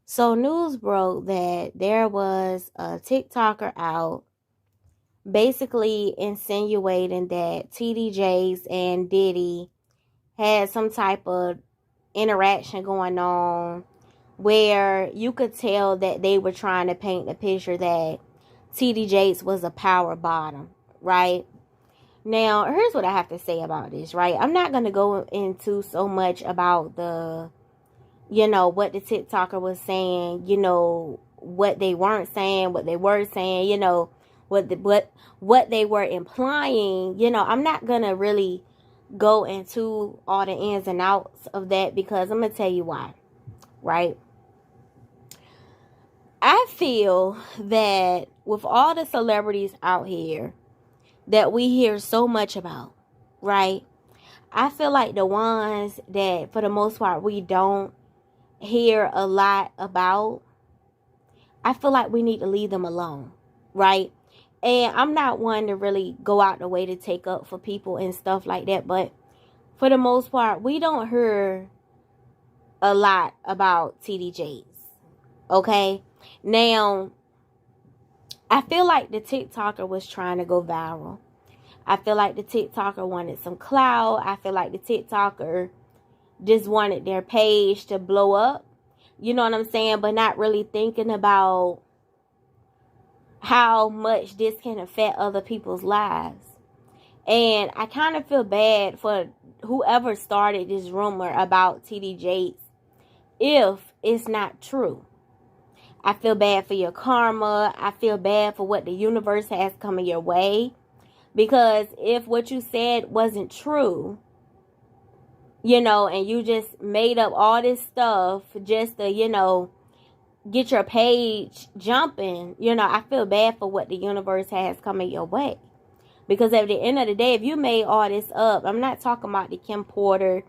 So news broke that there was a TikToker out basically insinuating that TD Jakes and Diddy had some type of interaction going on where you could tell that they were trying to paint the picture that TD Jakes was a power bottom, right? Now, here's what I have to say about this, right? I'm not going to go into so much about what the TikToker was saying, what they weren't saying, what they were saying, what they were implying. I'm not gonna really go into all the ins and outs of that because I'm gonna tell you why, right? I feel that with all the celebrities out here that we hear so much about, right? I feel like the ones that for the most part we don't hear a lot about, I feel like we need to leave them alone, right? And I'm not one to really go out the way to take up for people and stuff like that, but for the most part, we don't hear a lot about TD Jakes. Okay? Now, I feel like the TikToker was trying to go viral. I feel like the TikToker wanted some clout. I feel like the TikToker just wanted their page to blow up. You know what I'm saying? But not really thinking about how much this can affect other people's lives. And I kind of feel bad for whoever started this rumor about TD Jakes if it's not true. I feel bad for your karma. I feel bad for what the universe has coming your way. Because if what you said wasn't true, and you just made up all this stuff just to, get your page jumping, I feel bad for what the universe has coming your way. Because at the end of the day, if you made all this up, I'm not talking about the Kim Porter,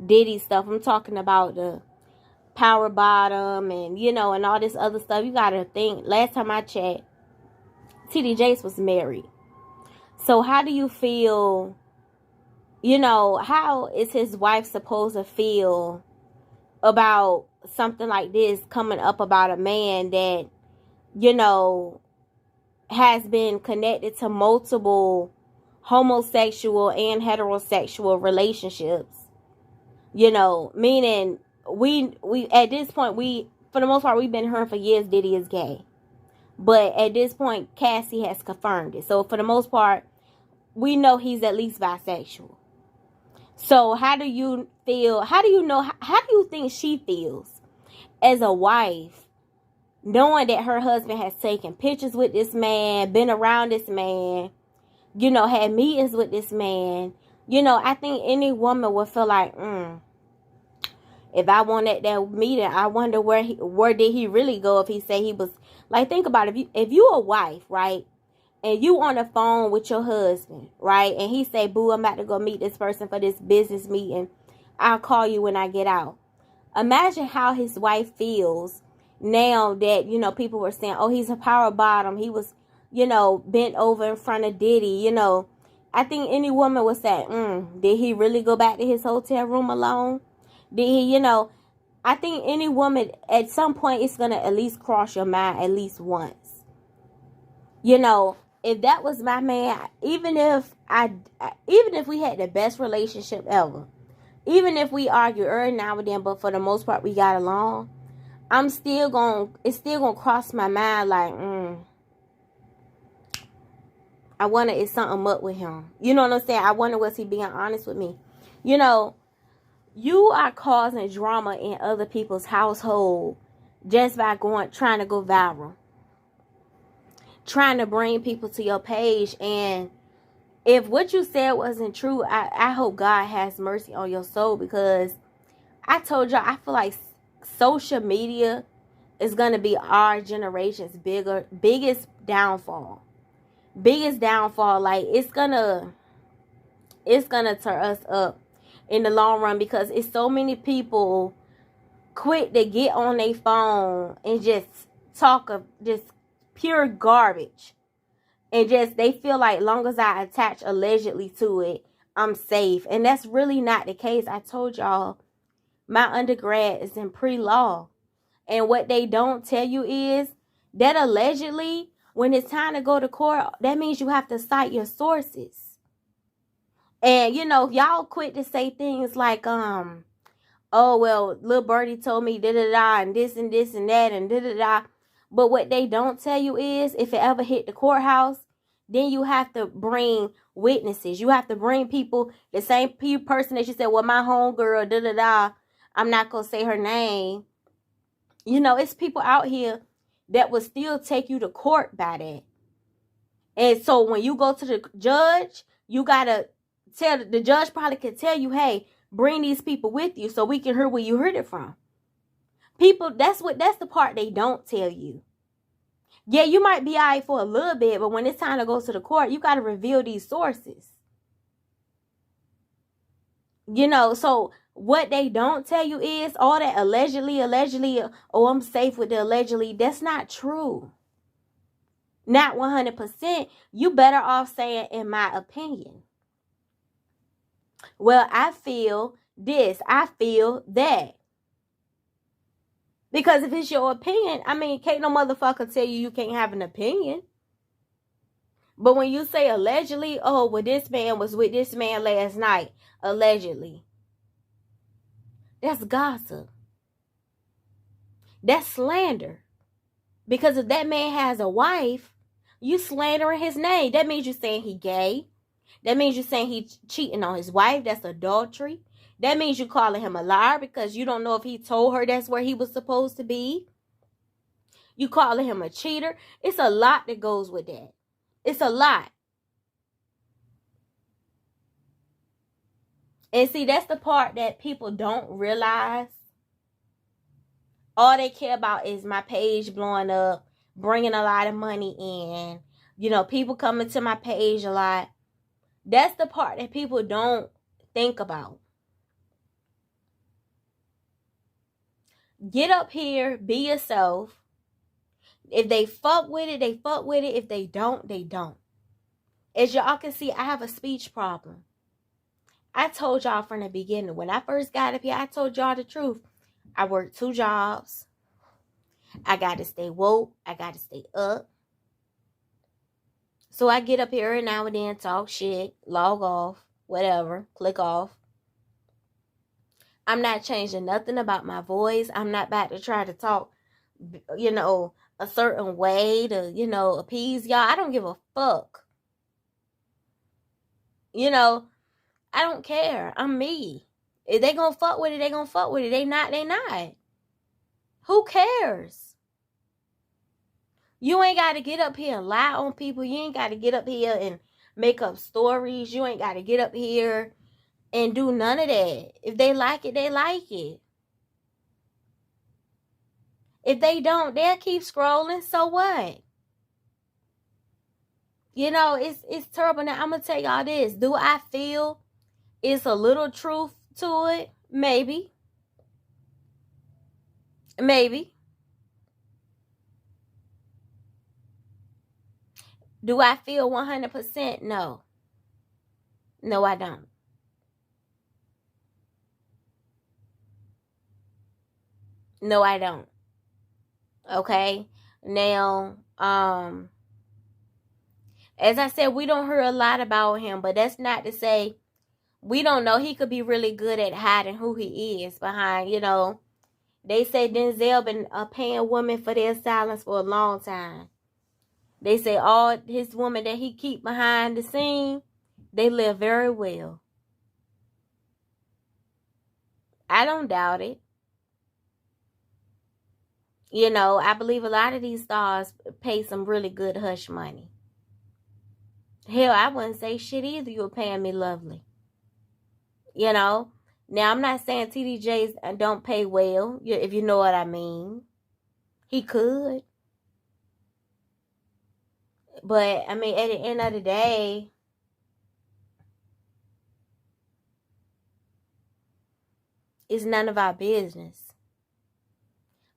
Diddy stuff. I'm talking about the power bottom and, and all this other stuff. You got to think, last time I checked, TD Jakes was married. So how do you feel, how is his wife supposed to feel about something like this coming up about a man that, has been connected to multiple homosexual and heterosexual relationships? Meaning we at this point, we for the most part we've been hearing for years Diddy is gay. But at this point Cassie has confirmed it. So for the most part we know he's at least bisexual. So how do you feel? How do you think she feels as a wife, knowing that her husband has taken pictures with this man, been around this man, had meetings with this man? I think any woman would feel like, if I wanted that meeting, I wonder where did he really go if he said he was, like, think about it. If you a wife, right? And you on the phone with your husband, right? And he say, boo, I'm about to go meet this person for this business meeting. I'll call you when I get out. Imagine how his wife feels now that, people were saying, oh, he's a power bottom. He was, bent over in front of Diddy, I think any woman would say, did he really go back to his hotel room alone? Did he, I think any woman at some point it's going to at least cross your mind at least once. If that was my man, even if we had the best relationship ever, even if we argue every now and then, but for the most part we got along, it's still gonna cross my mind like, I wonder is something up with him. You know what I'm saying? I wonder was he being honest with me? You are causing drama in other people's household just by trying to go viral, trying to bring people to your page. And if what you said wasn't true, I hope God has mercy on your soul, because I told y'all, I feel like social media is going to be our generation's biggest downfall. Like, it's gonna tear us up in the long run, because it's so many people quick to get on their phone and just talk of just pure garbage, and just they feel like long as I attach allegedly to it, I'm safe. And that's really not the case. I told y'all my undergrad is in pre-law, And what they don't tell you is that allegedly, when it's time to go to court, that means you have to cite your sources. And, you know, y'all quit to say things like, oh, well, Lil Birdie told me da-da-da and this and this and that and da-da-da. But what they don't tell you is if it ever hit the courthouse, then you have to bring witnesses. You have to bring people, the same person that you said, well, my homegirl, da-da-da, I'm not going to say her name. You know, it's people out here that will still take you to court by that. And so when you go to the judge, you got to tell, the judge probably can tell you, hey, bring these people with you so we can hear where you heard it from. People, that's the part they don't tell you. Yeah, you might be all right for a little bit, but when it's time to go to the court, you got to reveal these sources. You know, so what they don't tell you is all that allegedly, oh, I'm safe with the allegedly. That's not true. Not 100%. You better off saying, in my opinion. Well, I feel this. I feel that. Because if it's your opinion, I mean, can't no motherfucker tell you can't have an opinion. But when you say allegedly, oh, well, this man was with this man last night, allegedly. That's gossip. That's slander. Because if that man has a wife, you slandering his name. That means you're saying he gay. That means you're saying he's cheating on his wife. That's adultery. That means you're calling him a liar because you don't know if he told her that's where he was supposed to be. You calling him a cheater. It's a lot that goes with that. It's a lot. And see, that's the part that people don't realize. All they care about is my page blowing up, bringing a lot of money in. You know, people coming to my page a lot. That's the part that people don't think about. Get up here, be yourself. If they fuck with it, they fuck with it. If they don't, they don't. As y'all can see, I have a speech problem. I told y'all from the beginning, when I first got up here, I told y'all the truth. I work 2 jobs. I got to stay woke. I got to stay up. So I get up here every now and then, talk shit, log off, whatever, click off. I'm not changing nothing about my voice. I'm not about to try to talk, you know, a certain way to, you know, appease y'all. I don't give a fuck. You know, I don't care. I'm me. If they gonna fuck with it, they gonna fuck with it. They not, they not. Who cares? You ain't got to get up here and lie on people. You ain't got to get up here and make up stories. You ain't got to get up here and do none of that. If they like it, they like it. If they don't, they'll keep scrolling. So what? You know, it's terrible. Now, I'm going to tell y'all this. Do I feel it's a little truth to it? Maybe. Maybe. Do I feel 100%? No. No, I don't. No, I don't. Okay? Now, as I said, we don't hear a lot about him, but that's not to say we don't know. He could be really good at hiding who he is behind, you know. They say Denzel been paying women for their silence for a long time. They say all his women that he keep behind the scene, they live very well. I don't doubt it. You know, I believe a lot of these stars pay some really good hush money. Hell, I wouldn't say shit either. You were paying me lovely. You know? Now, I'm not saying TDJs don't pay well, if you know what I mean. He could. But, I mean, at the end of the day, it's none of our business.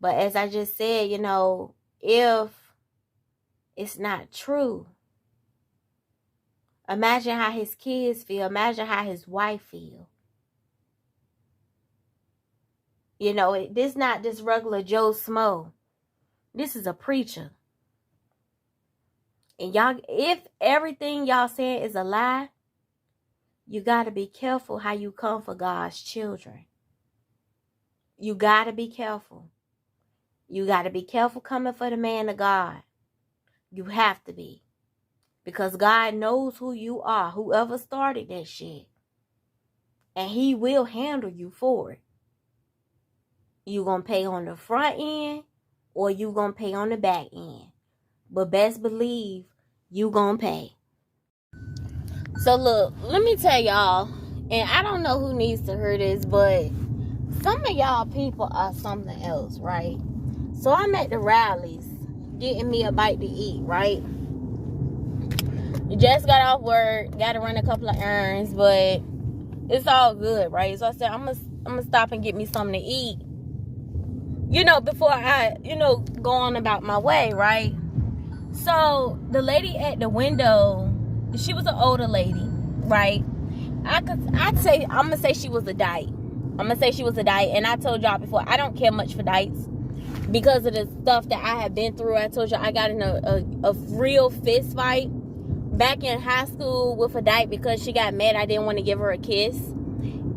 But as I just said, you know, if it's not true, imagine how his kids feel. Imagine how his wife feel. You know, this not just regular Joe Smo. This is a preacher. And y'all, if everything y'all saying is a lie, you got to be careful how you come for God's children. You got to be careful. You got to be careful coming for the man of God. You have to be. Because God knows who you are, whoever started that shit. And he will handle you for it. You going to pay on the front end or you going to pay on the back end. But best believe you going to pay. So look, let me tell y'all, and I don't know who needs to hear this, but some of y'all people are something else, right? So I'm at the rallies getting me a bite to eat, right? Just got off work, got to run a couple of errands, but it's all good, right? So I said, I'm gonna stop and get me something to eat, you know, before I, you know, go on about my way, right? So the lady at the window, she was an older lady, right? I'm gonna say she was a dyke. And I told y'all before, I don't care much for dykes because of the stuff that I have been through. I told y'all I got in a real fist fight back in high school with a dyke because she got mad I didn't want to give her a kiss.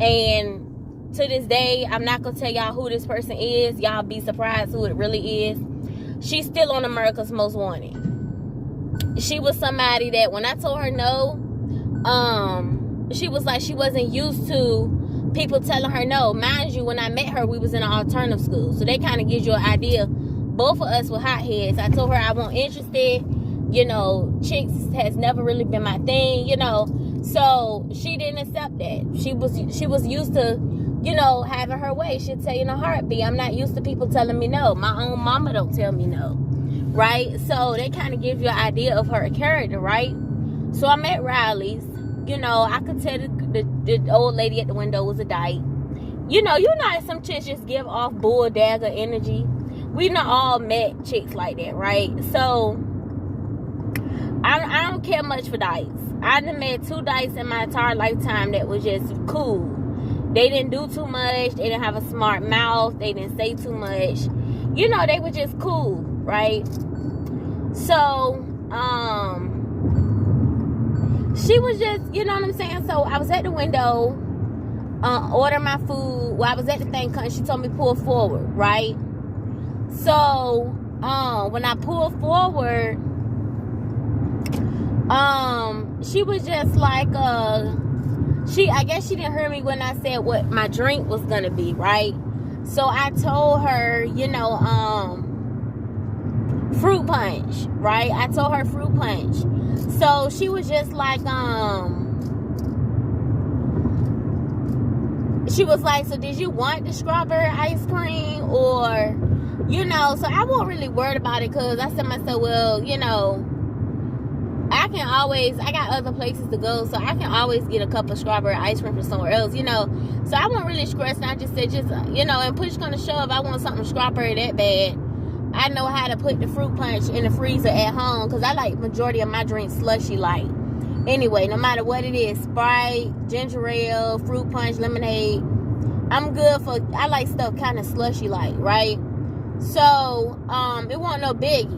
And to this day, I'm not gonna tell y'all who this person is. Y'all be surprised who it really is. She's still on America's Most Wanted. She was somebody that when I told her no, she was like she wasn't used to people telling her no. Mind you, when I met her, we was in an alternative school. So they kind of gives you an idea. Both of us were hotheads. I told her I wasn't interested. You know, chicks has never really been my thing, you know. So she didn't accept that. She was used to, you know, having her way. She'd tell you in a heartbeat. I'm not used to people telling me no. My own mama don't tell me no. Right? So they kind of give you an idea of her character, right? So I'm at rallies. You know, I could tell the old lady at the window was a dyke. You know some chicks just give off bull dagger energy. We not all met chicks like that, right? So I don't care much for dykes. I done met 2 dykes in my entire lifetime that was just cool. They didn't do too much. They didn't have a smart mouth. They didn't say too much. You know, they were just cool, right? So, she was just, you know what I'm saying? So I was at the window, ordering my food. Well, I was at the thing, she told me pull forward, right? So, when I pulled forward, she was just like, I guess she didn't hear me when I said what my drink was gonna be, right? So I told her, you know, fruit punch, right? I told her fruit punch. So she was just like, she was like, so did you want the strawberry ice cream or, you know? So I wasn't really worried about it because I said to myself, well, you know, I got other places to go, so I can always get a cup of strawberry ice cream from somewhere else, you know. So I wasn't really stressed. I just said, you know, and push gonna shove, I want something strawberry that bad. I know how to put the fruit punch in the freezer at home because I like majority of my drinks slushy like. Anyway, no matter what it is, Sprite, ginger ale, fruit punch, lemonade, I'm good for, I like stuff kind of slushy like, right? So, it wasn't no biggie,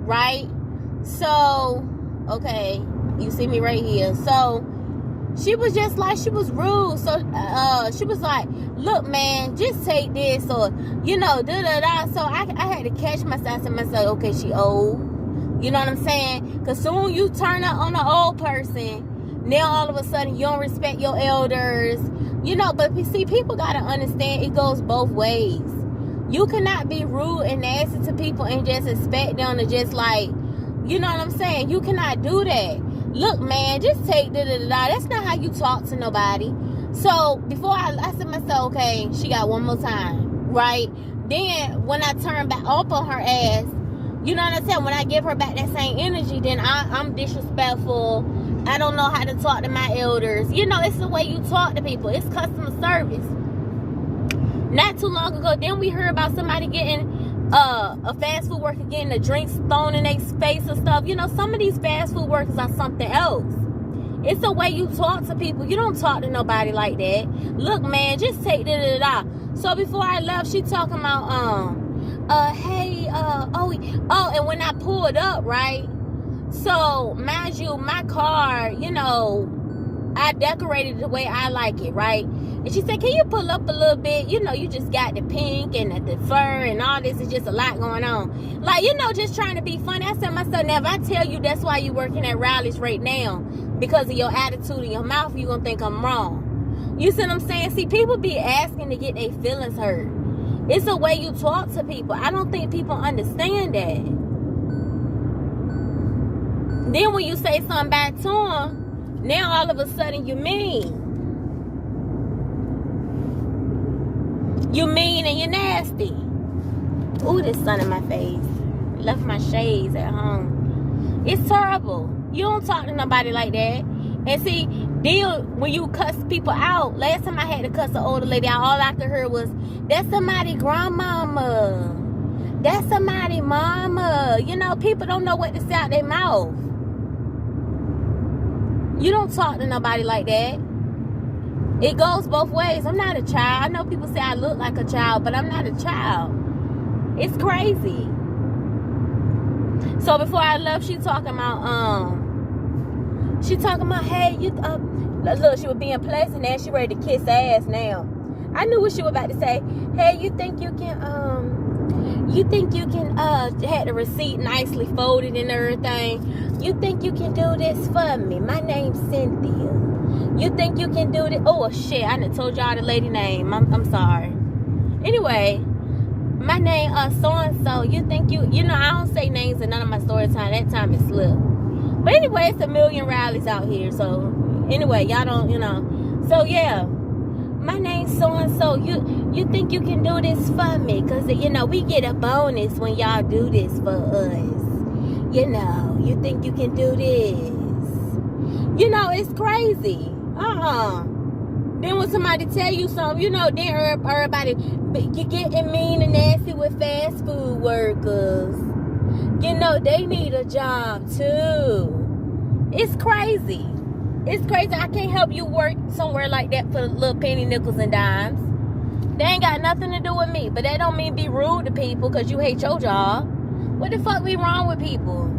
right? So, okay, you see me right here. So she was just like, she was rude. So she was like, look man, just take this, or you know, da-da-da. So I had to catch myself and myself, okay, she old, you know what I'm saying? Because soon you turn up on an old person, now all of a sudden you don't respect your elders, you know. But see, people gotta understand it goes both ways. You cannot be rude and nasty to people and just expect them to just like, you know what I'm saying? You cannot do that. Look, man, just take da-da-da-da. That's not how you talk to nobody. So, before I said to myself, okay, she got one more time, right? Then, when I turn back up on her ass, you know what I'm saying? When I give her back that same energy, then I'm disrespectful. I don't know how to talk to my elders. You know, it's the way you talk to people. It's customer service. Not too long ago, then we heard about somebody getting a fast food worker getting the drinks thrown in their face and stuff. You know, some of these fast food workers are something else. It's the way you talk to people. You don't talk to nobody like that. Look, man, just take da-da-da-da. So before I left, she talking about hey, and when I pulled up, right? So mind you, my car, you know, I decorated the way I like it, right? And she said, can you pull up a little bit? You know, you just got the pink and the fur and all this. It's just a lot going on. Like, you know, just trying to be funny. I said, my son, now if I tell you that's why you working at Riley's right now, because of your attitude and your mouth, you're going to think I'm wrong. You see what I'm saying? See, people be asking to get their feelings hurt. It's the way you talk to people. I don't think people understand that. Then when you say something back to them, now all of a sudden you mean. You mean and you're nasty. Ooh, this sun in my face. Left my shades at home. It's terrible. You don't talk to nobody like that. And see, then when you cuss people out, last time I had to cuss an older lady out, all I could hear was, that's somebody grandmama. That's somebody mama. You know, people don't know what to say out their mouth. You don't talk to nobody like that. It goes both ways. I'm not a child. I know people say I look like a child, but I'm not a child. It's crazy. So before I left, she talking about, hey, you, look, she was being pleasant and she ready to kiss ass now. I knew what she was about to say. Hey, you think you can, had the receipt nicely folded and everything. You think you can do this for me? My name's Cynthia. You think you can do this? Oh, shit, I done told y'all the lady name. I'm sorry. Anyway, my name, so-and-so. You think you know, I don't say names in none of my story time. That time it slipped. But anyway, it's a million Rileys out here. So, anyway, y'all don't, you know. So, yeah. My name's so-and-so. You think you can do this for me? Because, you know, we get a bonus when y'all do this for us. You know, you think you can do this? You know, it's crazy. Then when somebody tell you something, you know, then everybody, you getting mean and nasty with fast food workers. You know, they need a job too. It's crazy. It's crazy. I can't help you work somewhere like that for little penny nickels and dimes. They ain't got nothing to do with me. But that don't mean be rude to people because you hate your job. What the fuck be wrong with people?